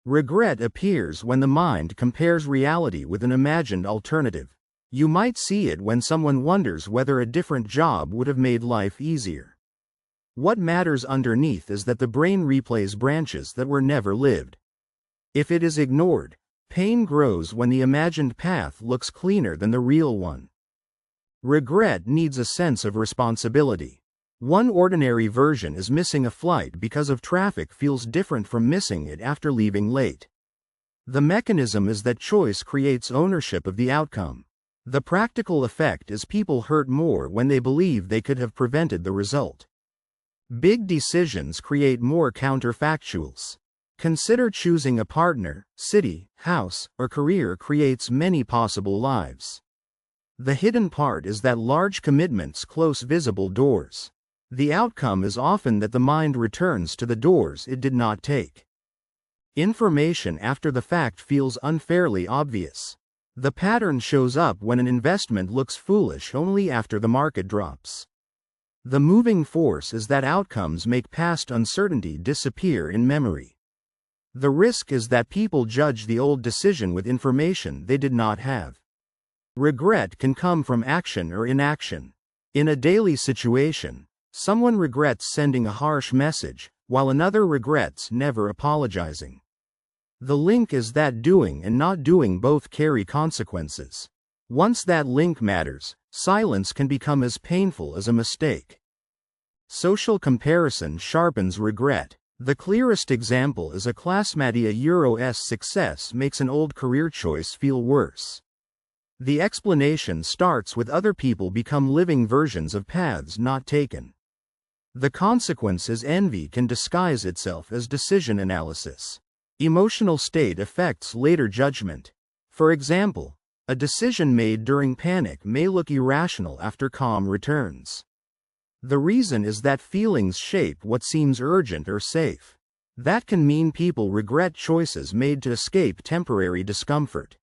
Regret appears when the mind compares reality with an imagined alternative. You might see it when someone wonders whether a different job would have made life easier. What matters underneath is that the brain replays branches that were never lived. If it is ignored, pain grows when the imagined path looks cleaner than the real one. Regret needs a sense of responsibility. One ordinary version is missing a flight because of traffic feels different from missing it after leaving late. The mechanism is that choice creates ownership of the outcome. The practical effect is people hurt more when they believe they could have prevented the result. Big decisions create more counterfactuals. Consider choosing a partner, city, house, or career creates many possible lives. The hidden part is that large commitments close visible doors. The outcome is often that the mind returns to the doors it did not take. Information after the fact feels unfairly obvious. The pattern shows up when an investment looks foolish only after the market drops. The moving force is that outcomes make past uncertainty disappear in memory. The risk is that people judge the old decision with information they did not have. Regret can come from action or inaction. In a daily situation, someone regrets sending a harsh message, while another regrets never apologizing. The link is that doing and not doing both carry consequences. Once that link matters, silence can become as painful as a mistake. Social comparison sharpens regret. The clearest example is a classmate Euro's success makes an old career choice feel worse. The explanation starts with other people become living versions of paths not taken. The consequence is envy can disguise itself as decision analysis. Emotional state affects later judgment. For example, a decision made during panic may look irrational after calm returns. The reason is that feelings shape what seems urgent or safe. That can mean people regret choices made to escape temporary discomfort.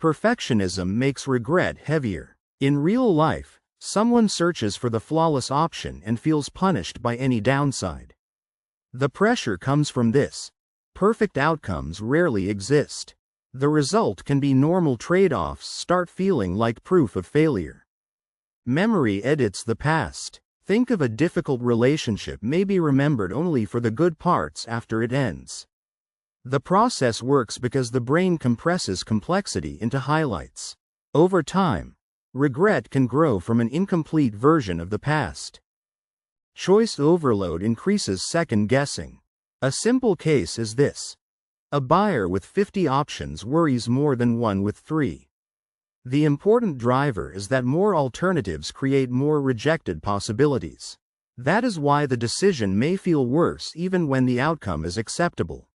Perfectionism makes regret heavier. In real life, someone searches for the flawless option and feels punished by any downside. The pressure comes from this. Perfect outcomes rarely exist. The result can be normal trade-offs start feeling like proof of failure. Memory edits the past. Think of a difficult relationship may be remembered only for the good parts after it ends. The process works because the brain compresses complexity into highlights. Over time, regret can grow from an incomplete version of the past. Choice overload increases second guessing. A simple case is this. A buyer with 50 options worries more than one with 3. The important driver is that more alternatives create more rejected possibilities. That is why the decision may feel worse even when the outcome is acceptable.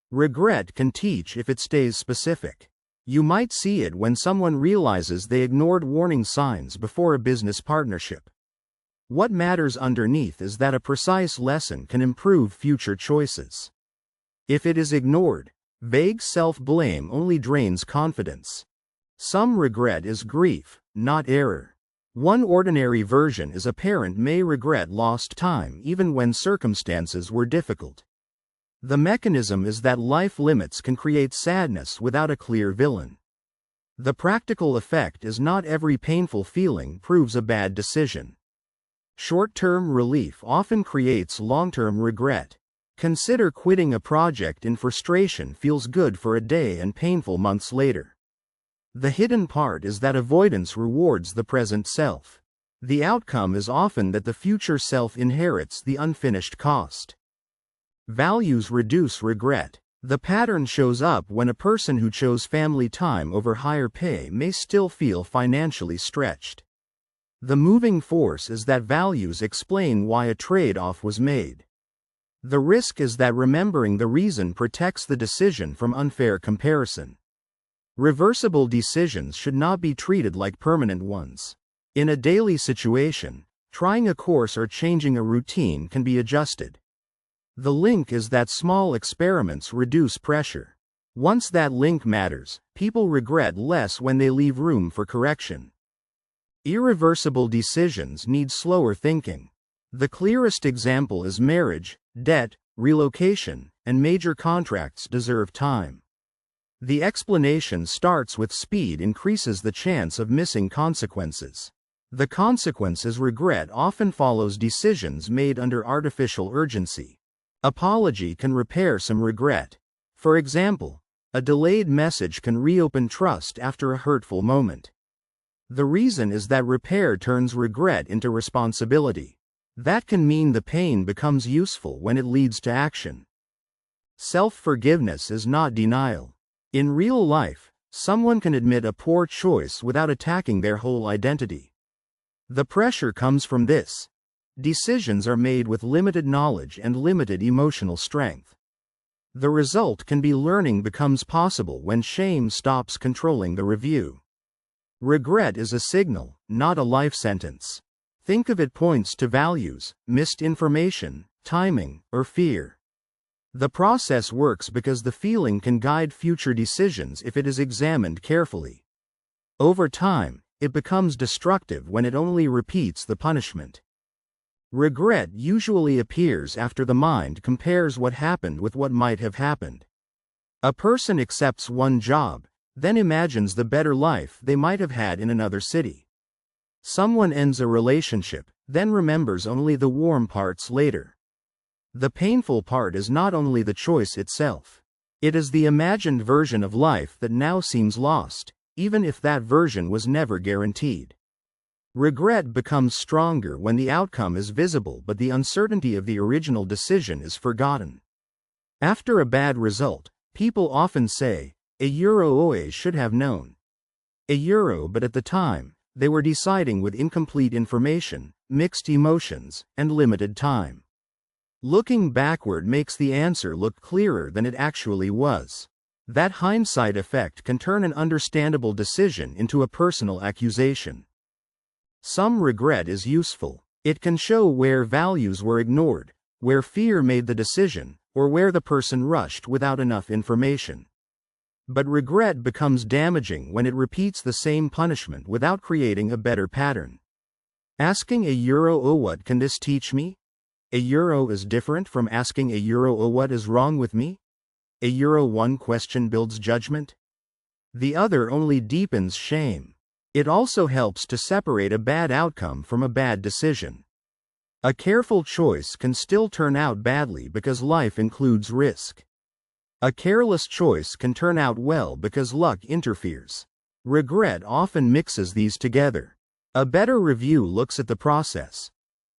Regret can teach if it stays specific. You might see it when someone realizes they ignored warning signs before a business partnership. What matters underneath is that a precise lesson can improve future choices. If it is ignored, vague self-blame only drains confidence. Some regret is grief, not error. One ordinary version is a parent may regret lost time even when circumstances were difficult. The mechanism is that life limits can create sadness without a clear villain. The practical effect is not every painful feeling proves a bad decision. Short-term relief often creates long-term regret. Consider quitting a project in frustration feels good for a day and painful months later. The hidden part is that avoidance rewards the present self. The outcome is often that the future self inherits the unfinished cost. Values reduce regret. The pattern shows up when a person who chose family time over higher pay may still feel financially stretched. The moving force is that values explain why a trade-off was made. The risk is that remembering the reason protects the decision from unfair comparison. Reversible decisions should not be treated like permanent ones. In a daily situation, trying a course or changing a routine can be adjusted. The link is that small experiments reduce pressure. Once that link matters, people regret less when they leave room for correction. Irreversible decisions need slower thinking. The clearest example is marriage, debt, relocation, and major contracts deserve time. The explanation starts with speed increases the chance of missing consequences. The consequences regret often follows decisions made under artificial urgency. Apology can repair some regret. For example, a delayed message can reopen trust after a hurtful moment. The reason is that repair turns regret into responsibility. That can mean the pain becomes useful when it leads to action. Self-forgiveness is not denial. In real life, someone can admit a poor choice without attacking their whole identity. The pressure comes from this. Decisions are made with limited knowledge and limited emotional strength. The result can be learning becomes possible when shame stops controlling the review. Regret is a signal, not a life sentence. Think of it points to values, missed information, timing, or fear. The process works because the feeling can guide future decisions if it is examined carefully. Over time, it becomes destructive when it only repeats the punishment. Regret usually appears after the mind compares what happened with what might have happened. A person accepts one job, then imagines the better life they might have had in another city. Someone ends a relationship, then remembers only the warm parts later. The painful part is not only the choice itself. It is the imagined version of life that now seems lost, even if that version was never guaranteed. Regret becomes stronger when the outcome is visible but the uncertainty of the original decision is forgotten. After a bad result, people often say, I should have known. But at the time, they were deciding with incomplete information, mixed emotions, and limited time. Looking backward makes the answer look clearer than it actually was. That hindsight effect can turn an understandable decision into a personal accusation. Some regret is useful. It can show where values were ignored, where fear made the decision, or where the person rushed without enough information. But regret becomes damaging when it repeats the same punishment without creating a better pattern. Asking oh what can this teach me? Is different from asking oh what is wrong with me? One question builds judgment. The other only deepens shame. It also helps to separate a bad outcome from a bad decision. A careful choice can still turn out badly because life includes risk. A careless choice can turn out well because luck interferes. Regret often mixes these together. A better review looks at the process.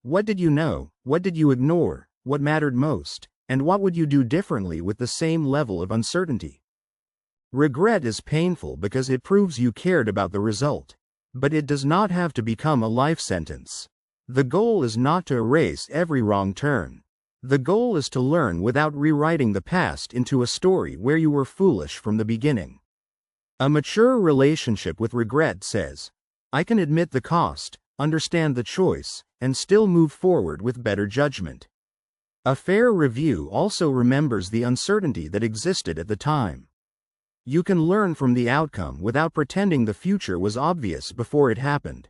What did you know? What did you ignore? What mattered most? And what would you do differently with the same level of uncertainty? Regret is painful because it proves you cared about the result. But it does not have to become a life sentence. The goal is not to erase every wrong turn. The goal is to learn without rewriting the past into a story where you were foolish from the beginning. A mature relationship with regret says, I can admit the cost, understand the choice, and still move forward with better judgment. A fair review also remembers the uncertainty that existed at the time. You can learn from the outcome without pretending the future was obvious before it happened.